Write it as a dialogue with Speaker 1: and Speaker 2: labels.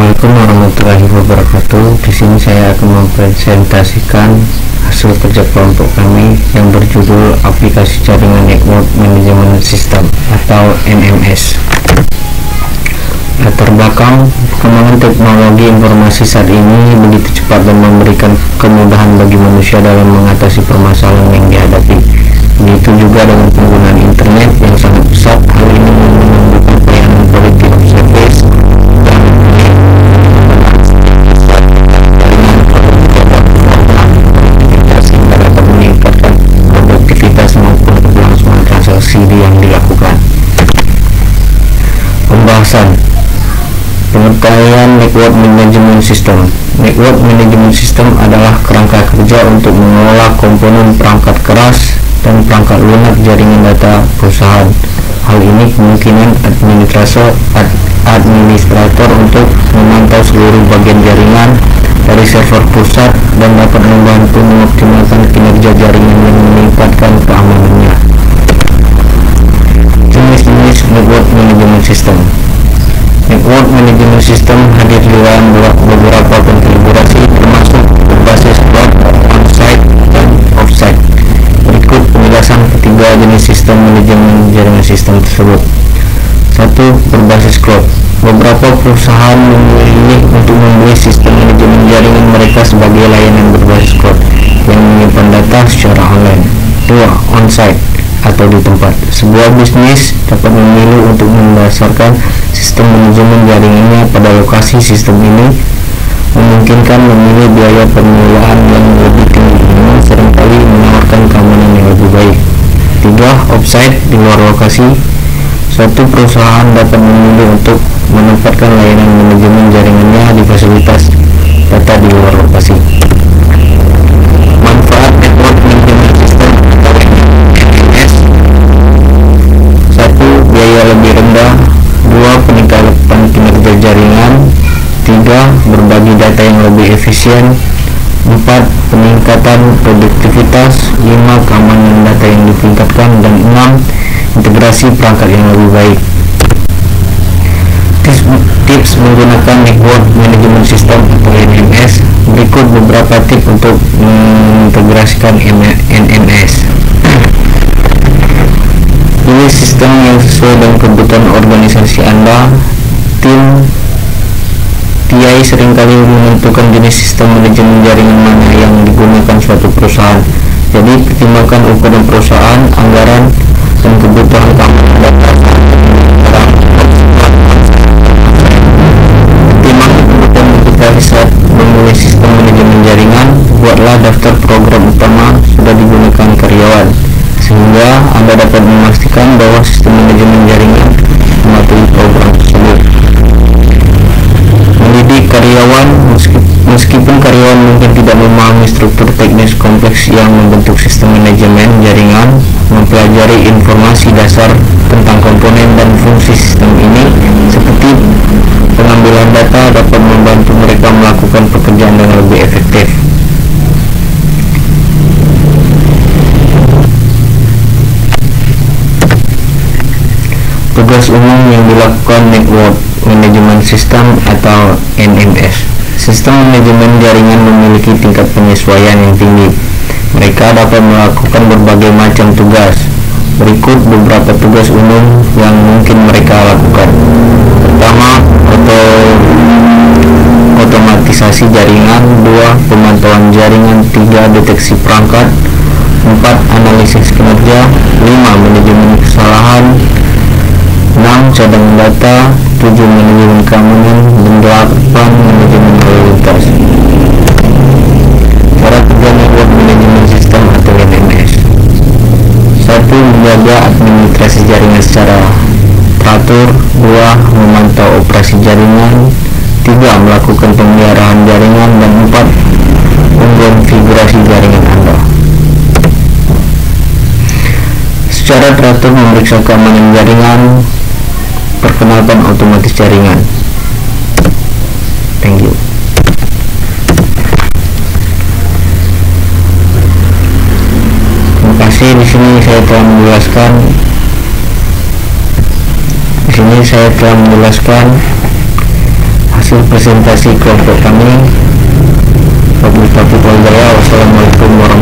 Speaker 1: Assalamualaikum warahmatullahi wabarakatuh. Di sini saya akan mempresentasikan hasil kerja kelompok kami yang berjudul Aplikasi Jaringan Network Management System atau NMS. Latar belakang, perkembangan teknologi informasi saat ini begitu cepat dan memberikan kemudahan bagi manusia dalam mengatasi permasalahan yang dihadapi. Begitu juga dengan penggunaan internet yang sangat pesat. Hal ini menimbulkan pelayanan quality of service yang dilakukan. Pembahasan pengertian Network Management System. Network Management System adalah kerangka kerja untuk mengelola komponen perangkat keras dan perangkat lunak jaringan data perusahaan. Hal ini kemungkinan administrator untuk memantau seluruh bagian jaringan dari server pusat dan dapat membantu mengoptimalkan kinerja jaringan dan meningkatkan keamanannya. Jenis-jenis Network Management System. Network Management System hadir dalam beberapa konfigurasi termasuk berbasis cloud, on-site, dan off-site. Berikut penjelasan ketiga jenis sistem manajemen jaringan sistem tersebut. 1. Berbasis cloud. Beberapa perusahaan memilih untuk membeli sistem manajemen jaringan mereka sebagai layanan berbasis cloud yang menyimpan data secara online. 2. On-site atau di tempat. Sebuah bisnis dapat memilih untuk mendasarkan sistem manajemen jaringannya pada lokasi. Sistem ini memungkinkan memilih biaya pengelolaan yang lebih tinggi, namun seringkali menawarkan keamanan yang lebih baik. 3. Offsite, di luar lokasi. Suatu perusahaan dapat memilih untuk menempatkan layanan manajemen jaringannya di fasilitas data di luar lokasi. Manfaat Network Management System atau NMS. 1. Biaya lebih rendah. 2. Peningkatan kinerja jaringan. 3. Berbagi data yang lebih efisien. 4. Peningkatan produktivitas. 5. Keamanan data yang ditingkatkan. Dan 6. Integrasi perangkat yang lebih baik. Tips menggunakan Network Management System atau NMS. Berikut beberapa tips untuk mengintegrasikan NMS. Pilih sistem yang sesuai dengan kebutuhan organisasi Anda. Tim TI seringkali menentukan jenis sistem manajemen jaringan mana yang digunakan suatu perusahaan. Jadi pertimbangkan ukuran perusahaan, anggaran, dan kebutuhan keamanan data. Pertimbangkan kebutuhan aplikasi saat memilih sistem manajemen jaringan. Buatlah daftar program utama sudah digunakan karyawan, sehingga Anda dapat memastikan bahwa sistem manajemen jaringan mematuhi program tersebut. Mendidik karyawan. Meskipun karyawan mungkin tidak memahami struktur teknis kompleks yang membentuk sistem manajemen jaringan, mempelajari informasi dasar tentang komponen dan fungsi sistem ini seperti pengambilan data dapat membantu mereka melakukan pekerjaan dengan lebih efektif. Tugas umum yang dilakukan Network Management System atau NMS. Sistem manajemen jaringan memiliki tingkat penyesuaian yang tinggi. Mereka dapat melakukan berbagai macam tugas. Berikut beberapa tugas umum yang mungkin mereka lakukan. Pertama, otomatisasi jaringan. 2. Pemantauan jaringan. 3. Deteksi perangkat. 4. Analisis kinerja. 5. Manajemen kesalahan. 6. Cadangan data. 7. Manajemen keamanan. Dan 8. Manajemen lalu lintas. Cara kerja Network Management System atau NMS. 1. Menjaga administrasi jaringan secara teratur. 2. Memantau operasi jaringan. 3. Melakukan pemeliharaan jaringan. Dan 4. Mengkonfigurasi jaringan Anda. Secara teratur memeriksa keamanan jaringan. Perkenalkan otomatis jaringan. Thank you. Terima kasih. Di sini saya telah menjelaskan hasil hasil presentasi kelompok kami. Wabillahi taufiq wal hidayah. Wassalamualaikum warahmatullahi wabarakatuh.